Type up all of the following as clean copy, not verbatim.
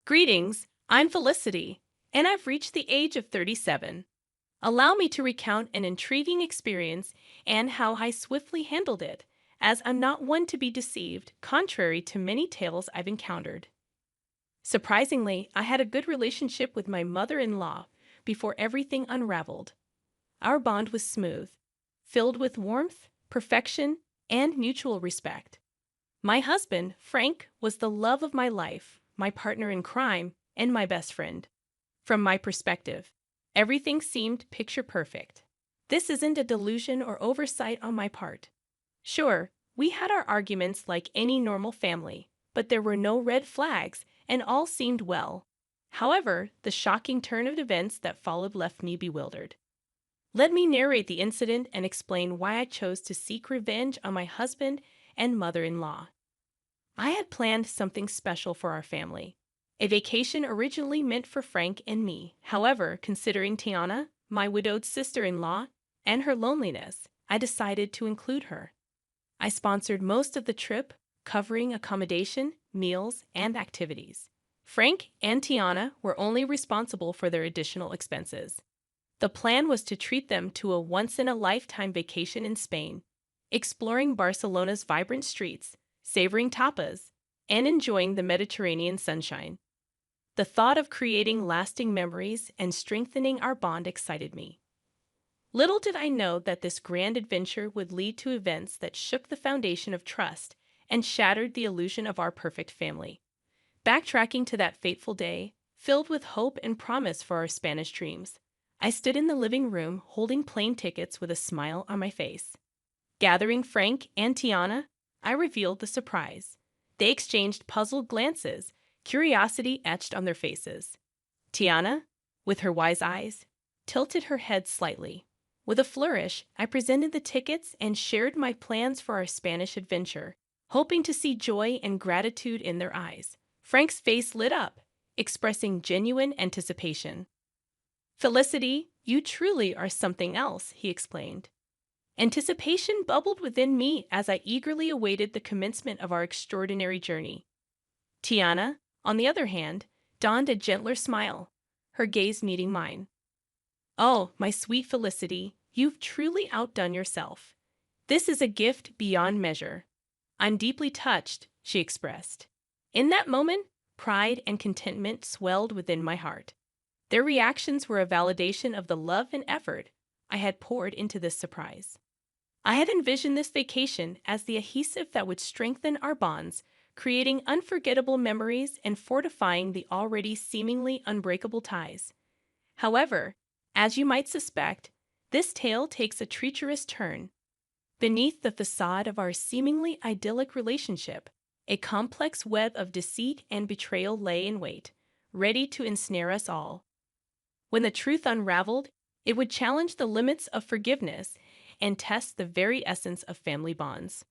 Greetings, I'm Felicity, and I've reached the age of 37. Allow me to recount an intriguing experience and how I swiftly handled it, as I'm not one to be deceived, contrary to many tales I've encountered. Surprisingly, I had a good relationship with my mother-in-law before everything unraveled. Our bond was smooth, filled with warmth, perfection, and mutual respect. My husband, Frank, was the love of my life, my partner in crime, and my best friend. From my perspective, everything seemed picture perfect. This isn't a delusion or oversight on my part. Sure, we had our arguments like any normal family, but there were no red flags, and all seemed well. However, the shocking turn of events that followed left me bewildered. Let me narrate the incident and explain why I chose to seek revenge on my husband and mother-in-law. I had planned something special for our family. A vacation originally meant for Frank and me. However, considering Tiana, my widowed sister-in-law, and her loneliness, I decided to include her. I sponsored most of the trip, covering accommodation, meals, and activities. Frank and Tiana were only responsible for their additional expenses. The plan was to treat them to a once-in-a-lifetime vacation in Spain, exploring Barcelona's vibrant streets, savoring tapas, and enjoying the Mediterranean sunshine. The thought of creating lasting memories and strengthening our bond excited me. Little did I know that this grand adventure would lead to events that shook the foundation of trust and shattered the illusion of our perfect family. Backtracking to that fateful day, filled with hope and promise for our Spanish dreams, I stood in the living room holding plane tickets with a smile on my face. Gathering Frank and Tiana, I revealed the surprise. They exchanged puzzled glances, curiosity etched on their faces. Tiana, with her wise eyes, tilted her head slightly. With a flourish, I presented the tickets and shared my plans for our Spanish adventure, hoping to see joy and gratitude in their eyes. Frank's face lit up, expressing genuine anticipation. "Felicity, you truly are something else," he explained. Anticipation bubbled within me as I eagerly awaited the commencement of our extraordinary journey. Tiana, on the other hand, donned a gentler smile, her gaze meeting mine. "Oh, my sweet Felicity, you've truly outdone yourself. This is a gift beyond measure." "I'm deeply touched," she expressed. In that moment, pride and contentment swelled within my heart. Their reactions were a validation of the love and effort I had poured into this surprise. I had envisioned this vacation as the adhesive that would strengthen our bonds, creating unforgettable memories and fortifying the already seemingly unbreakable ties. However, as you might suspect, this tale takes a treacherous turn. Beneath the facade of our seemingly idyllic relationship, a complex web of deceit and betrayal lay in wait, ready to ensnare us all. When the truth unraveled, it would challenge the limits of forgiveness and test the very essence of family bonds.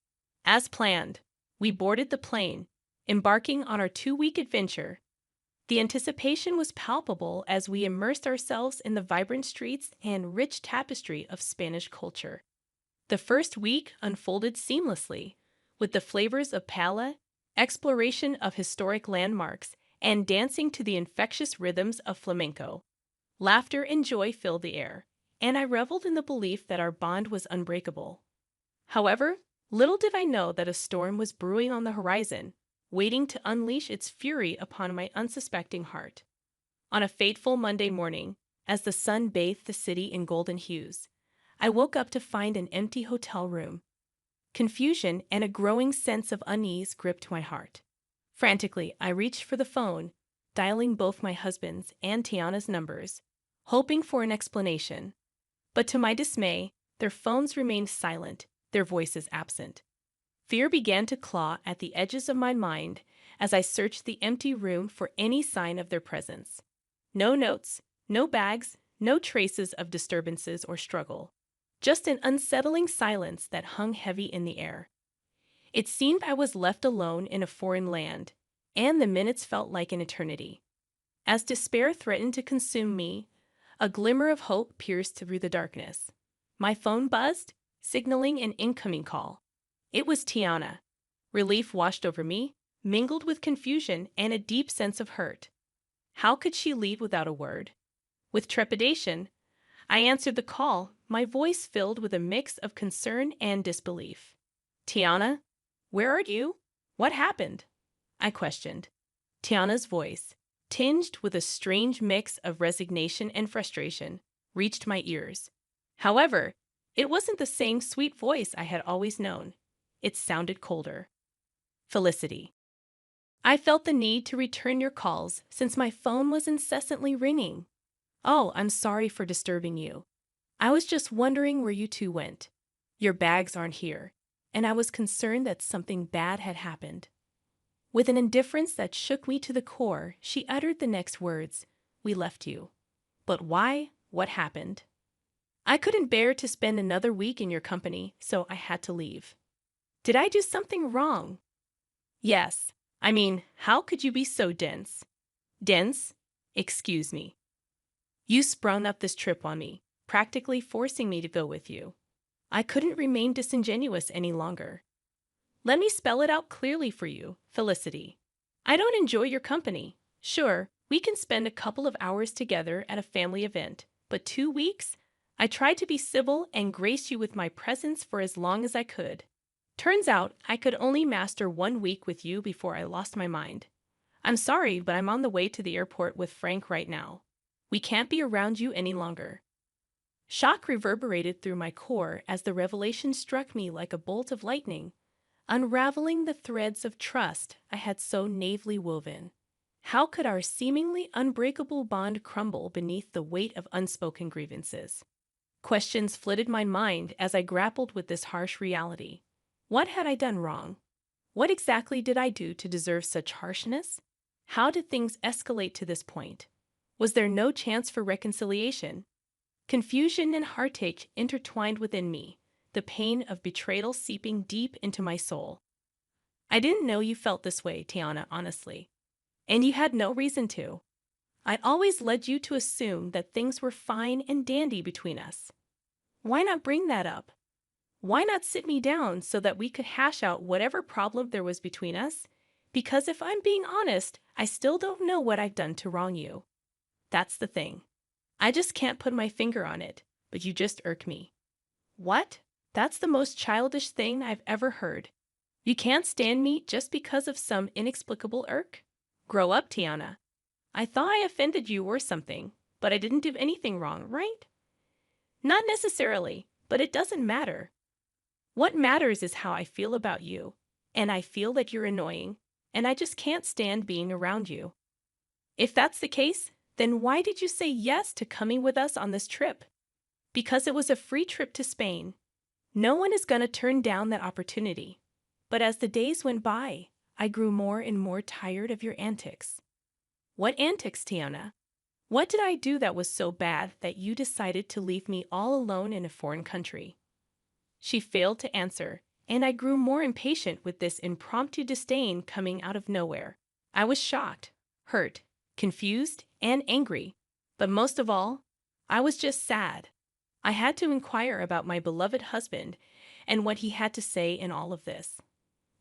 As planned, we boarded the plane, embarking on our 2-week adventure. The anticipation was palpable as we immersed ourselves in the vibrant streets and rich tapestry of Spanish culture. The first week unfolded seamlessly, with the flavors of paella, exploration of historic landmarks, and dancing to the infectious rhythms of flamenco. Laughter and joy filled the air, and I reveled in the belief that our bond was unbreakable. However, little did I know that a storm was brewing on the horizon, waiting to unleash its fury upon my unsuspecting heart. On a fateful Monday morning, as the sun bathed the city in golden hues, I woke up to find an empty hotel room. Confusion and a growing sense of unease gripped my heart. Frantically, I reached for the phone, dialing both my husband's and Tiana's numbers, hoping for an explanation. But to my dismay, their phones remained silent, their voices absent. Fear began to claw at the edges of my mind as I searched the empty room for any sign of their presence. No notes, no bags, no traces of disturbances or struggle. Just an unsettling silence that hung heavy in the air. It seemed I was left alone in a foreign land, and the minutes felt like an eternity. As despair threatened to consume me, a glimmer of hope pierced through the darkness. My phone buzzed, signaling an incoming call. It was Tiana. Relief washed over me, mingled with confusion and a deep sense of hurt. How could she leave without a word? With trepidation, I answered the call, my voice filled with a mix of concern and disbelief. Tiana, where are you? What happened? I questioned. Tiana's voice, tinged with a strange mix of resignation and frustration, reached my ears. However, it wasn't the same sweet voice I had always known. It sounded colder. Felicity. I felt the need to return your calls since my phone was incessantly ringing. Oh, I'm sorry for disturbing you. I was just wondering where you two went. Your bags aren't here, and I was concerned that something bad had happened. With an indifference that shook me to the core, she uttered the next words, "We left you." But why? What happened? I couldn't bear to spend another week in your company, so I had to leave. Did I do something wrong? Yes. I mean, how could you be so dense? Dense? Excuse me. You sprung up this trip on me, practically forcing me to go with you. I couldn't remain disingenuous any longer. Let me spell it out clearly for you, Felicity. I don't enjoy your company. Sure, we can spend a couple of hours together at a family event, but 2 weeks? I tried to be civil and grace you with my presence for as long as I could. Turns out I could only master 1 week with you before I lost my mind. I'm sorry, but I'm on the way to the airport with Frank right now. We can't be around you any longer. Shock reverberated through my core as the revelation struck me like a bolt of lightning, unraveling the threads of trust I had so naively woven. How could our seemingly unbreakable bond crumble beneath the weight of unspoken grievances? Questions flitted my mind as I grappled with this harsh reality. What had I done wrong? What exactly did I do to deserve such harshness? How did things escalate to this point? Was there no chance for reconciliation? Confusion and heartache intertwined within me, the pain of betrayal seeping deep into my soul. I didn't know you felt this way, Tiana, honestly. And you had no reason to. I'd always led you to assume that things were fine and dandy between us. Why not bring that up? Why not sit me down so that we could hash out whatever problem there was between us? Because if I'm being honest, I still don't know what I've done to wrong you. That's the thing. I just can't put my finger on it, but you just irk me. What? That's the most childish thing I've ever heard. You can't stand me just because of some inexplicable irk? Grow up, Tiana. I thought I offended you or something, but I didn't do anything wrong, right? Not necessarily, but it doesn't matter. What matters is how I feel about you, and I feel that you're annoying, and I just can't stand being around you. If that's the case, then why did you say yes to coming with us on this trip? Because it was a free trip to Spain. No one is going to turn down that opportunity. But as the days went by, I grew more and more tired of your antics. What antics, Tiana? What did I do that was so bad that you decided to leave me all alone in a foreign country? She failed to answer, and I grew more impatient with this impromptu disdain coming out of nowhere. I was shocked, hurt, confused, and angry. But most of all, I was just sad. I had to inquire about my beloved husband and what he had to say in all of this.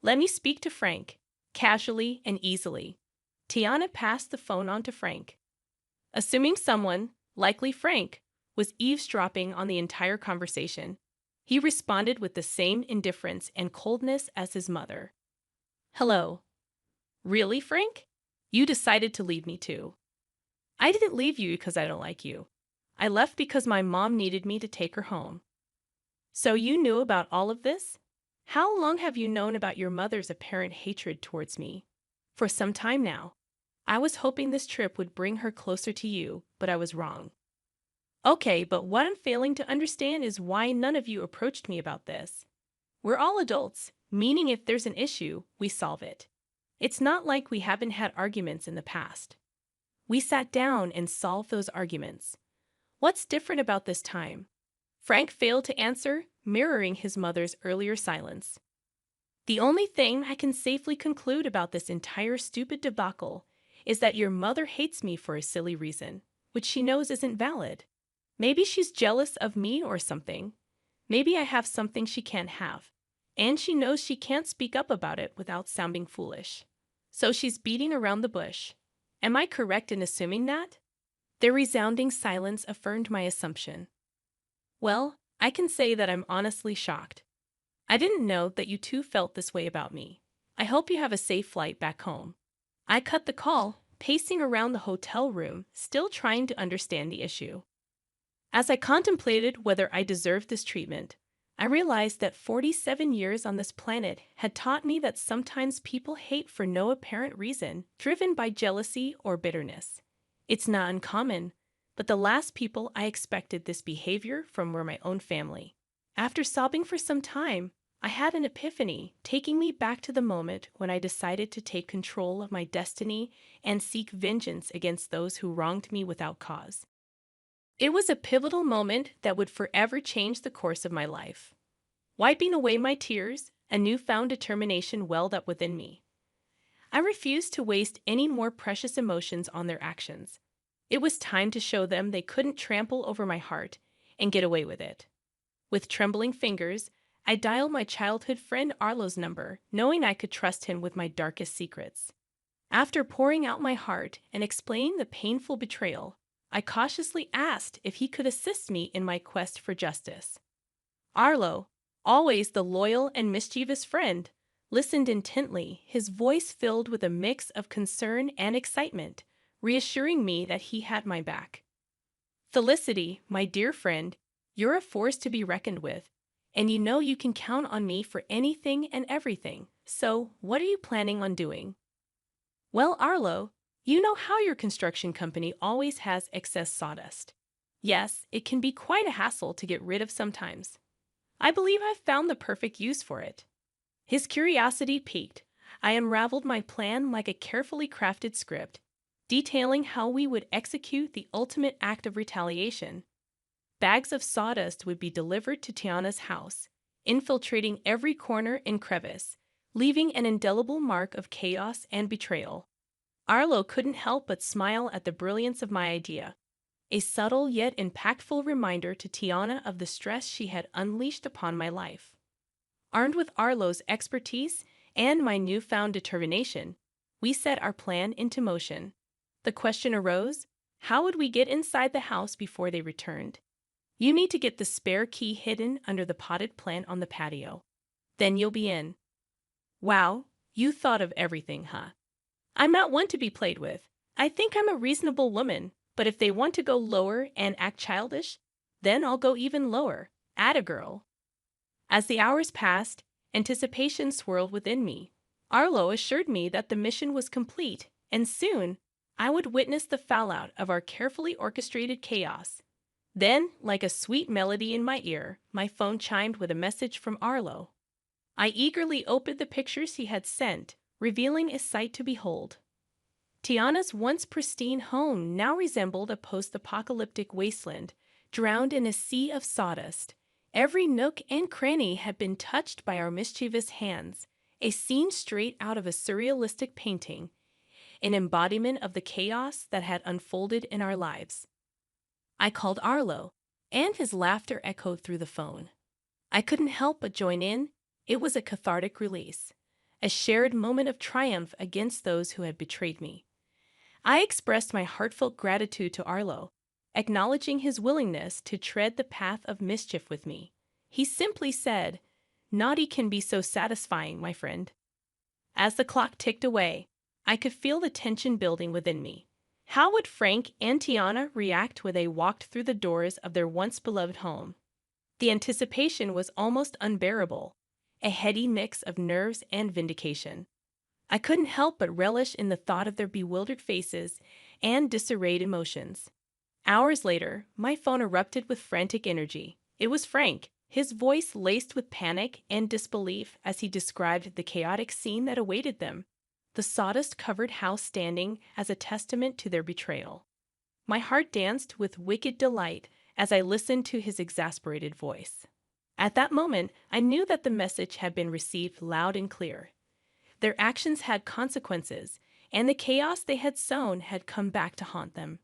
Let me speak to Frank, casually and easily. Tiana passed the phone on to Frank. Assuming someone, likely Frank, was eavesdropping on the entire conversation, he responded with the same indifference and coldness as his mother. Hello. Really, Frank? You decided to leave me too. I didn't leave you because I don't like you. I left because my mom needed me to take her home. So you knew about all of this? How long have you known about your mother's apparent hatred towards me? For some time now. I was hoping this trip would bring her closer to you, but I was wrong. Okay, but what I'm failing to understand is why none of you approached me about this. We're all adults, meaning if there's an issue, we solve it. It's not like we haven't had arguments in the past. We sat down and solved those arguments. What's different about this time? Frank failed to answer, mirroring his mother's earlier silence. The only thing I can safely conclude about this entire stupid debacle is that your mother hates me for a silly reason, which she knows isn't valid. Maybe she's jealous of me or something. Maybe I have something she can't have. And she knows she can't speak up about it without sounding foolish. So she's beating around the bush. Am I correct in assuming that? Their resounding silence affirmed my assumption. Well, I can say that I'm honestly shocked. I didn't know that you too felt this way about me. I hope you have a safe flight back home. I cut the call, pacing around the hotel room, still trying to understand the issue. As I contemplated whether I deserved this treatment, I realized that 47 years on this planet had taught me that sometimes people hate for no apparent reason, driven by jealousy or bitterness. It's not uncommon, but the last people I expected this behavior from were my own family. After sobbing for some time, I had an epiphany, taking me back to the moment when I decided to take control of my destiny and seek vengeance against those who wronged me without cause. It was a pivotal moment that would forever change the course of my life. Wiping away my tears, a newfound determination welled up within me. I refused to waste any more precious emotions on their actions. It was time to show them they couldn't trample over my heart and get away with it. With trembling fingers, I dialed my childhood friend Arlo's number, knowing I could trust him with my darkest secrets. After pouring out my heart and explaining the painful betrayal, I cautiously asked if he could assist me in my quest for justice. Arlo, always the loyal and mischievous friend, listened intently, his voice filled with a mix of concern and excitement, reassuring me that he had my back. Felicity, my dear friend, you're a force to be reckoned with, and you know you can count on me for anything and everything. So, what are you planning on doing? Well, Arlo, you know how your construction company always has excess sawdust. Yes, it can be quite a hassle to get rid of sometimes. I believe I've found the perfect use for it. His curiosity piqued. I unraveled my plan like a carefully crafted script, detailing how we would execute the ultimate act of retaliation. Bags of sawdust would be delivered to Tiana's house, infiltrating every corner and crevice, leaving an indelible mark of chaos and betrayal. Arlo couldn't help but smile at the brilliance of my idea, a subtle yet impactful reminder to Tiana of the stress she had unleashed upon my life. Armed with Arlo's expertise and my newfound determination, we set our plan into motion. The question arose, how would we get inside the house before they returned? You need to get the spare key hidden under the potted plant on the patio. Then you'll be in. Wow, you thought of everything, huh? I'm not one to be played with. I think I'm a reasonable woman, but if they want to go lower and act childish, then I'll go even lower. Atta girl. As the hours passed, anticipation swirled within me. Arlo assured me that the mission was complete, and soon I would witness the fallout of our carefully orchestrated chaos. Then, like a sweet melody in my ear, my phone chimed with a message from Arlo. I eagerly opened the pictures he had sent, revealing a sight to behold. Tiana's once pristine home now resembled a post-apocalyptic wasteland, drowned in a sea of sawdust. Every nook and cranny had been touched by our mischievous hands, a scene straight out of a surrealistic painting, an embodiment of the chaos that had unfolded in our lives. I called Arlo, and his laughter echoed through the phone. I couldn't help but join in. It was a cathartic release, a shared moment of triumph against those who had betrayed me. I expressed my heartfelt gratitude to Arlo, acknowledging his willingness to tread the path of mischief with me. He simply said, "Naughty can be so satisfying, my friend." As the clock ticked away, I could feel the tension building within me. How would Frank and Tiana react when they walked through the doors of their once beloved home? The anticipation was almost unbearable, a heady mix of nerves and vindication. I couldn't help but relish in the thought of their bewildered faces and disarrayed emotions. Hours later, my phone erupted with frantic energy. It was Frank, his voice laced with panic and disbelief as he described the chaotic scene that awaited them, the sawdust-covered house standing as a testament to their betrayal. My heart danced with wicked delight as I listened to his exasperated voice. At that moment, I knew that the message had been received loud and clear. Their actions had consequences, and the chaos they had sown had come back to haunt them.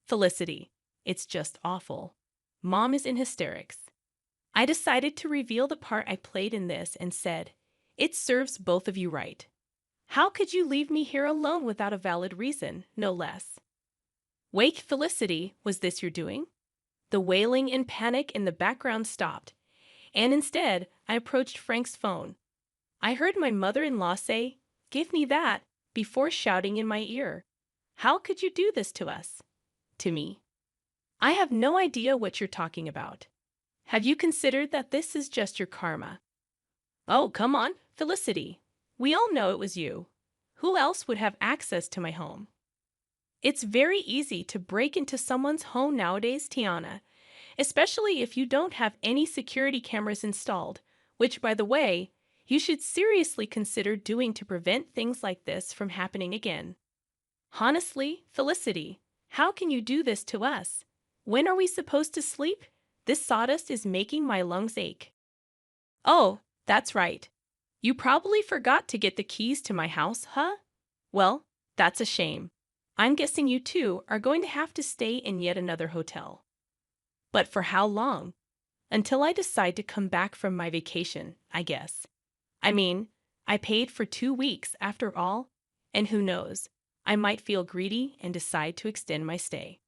Felicity, it's just awful. Mom is in hysterics. I decided to reveal the part I played in this and said, "It serves both of you right." How could you leave me here alone without a valid reason, no less? Wake, Felicity, was this your doing? The wailing and panic in the background stopped, and instead I approached Frank's phone. I heard my mother-in-law say, "Give me that," before shouting in my ear, "How could you do this to us?" To me. I have no idea what you're talking about. Have you considered that this is just your karma? Oh, come on, Felicity. We all know it was you. Who else would have access to my home? It's very easy to break into someone's home nowadays, Tiana, especially if you don't have any security cameras installed, which, by the way, you should seriously consider doing to prevent things like this from happening again. Honestly, Felicity, how can you do this to us? When are we supposed to sleep? This sawdust is making my lungs ache. Oh, that's right. You probably forgot to get the keys to my house, huh? Well, that's a shame. I'm guessing you two are going to have to stay in yet another hotel. But for how long? Until I decide to come back from my vacation, I guess. I mean, I paid for 2 weeks after all, and who knows, I might feel greedy and decide to extend my stay.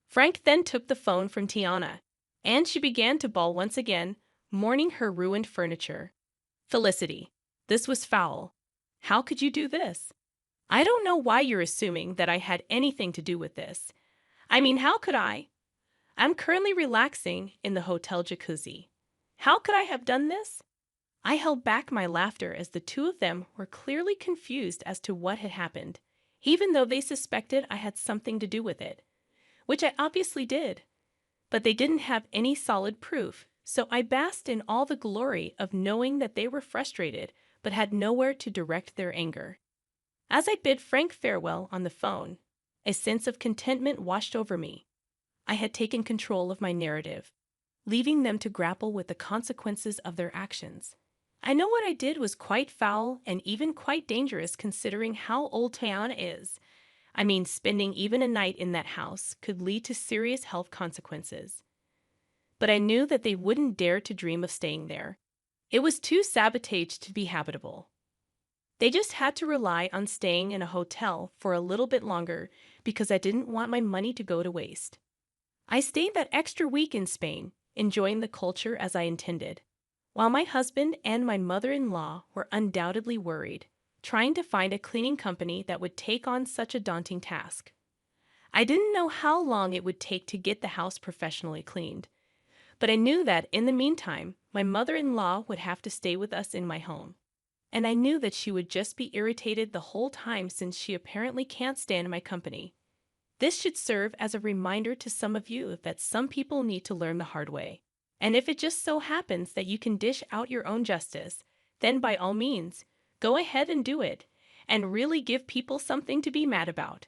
Frank then took the phone from Tiana, and she began to bawl once again, mourning her ruined furniture. Felicity, this was foul. How could you do this? I don't know why you're assuming that I had anything to do with this. I mean, how could I? I'm currently relaxing in the hotel jacuzzi. How could I have done this? I held back my laughter as the two of them were clearly confused as to what had happened, even though they suspected I had something to do with it, which I obviously did. But they didn't have any solid proof, so I basked in all the glory of knowing that they were frustrated but had nowhere to direct their anger. As I bid Frank farewell on the phone, a sense of contentment washed over me. I had taken control of my narrative, leaving them to grapple with the consequences of their actions. I know what I did was quite foul and even quite dangerous considering how old Tiana is. I mean, spending even a night in that house could lead to serious health consequences. But I knew that they wouldn't dare to dream of staying there. It was too sabotaged to be habitable. They just had to rely on staying in a hotel for a little bit longer because I didn't want my money to go to waste. I stayed that extra week in Spain, enjoying the culture as I intended, while my husband and my mother-in-law were undoubtedly worried, trying to find a cleaning company that would take on such a daunting task. I didn't know how long it would take to get the house professionally cleaned, but I knew that in the meantime, my mother-in-law would have to stay with us in my home. And I knew that she would just be irritated the whole time since she apparently can't stand my company. This should serve as a reminder to some of you that some people need to learn the hard way. And if it just so happens that you can dish out your own justice, then by all means, go ahead and do it, and really give people something to be mad about.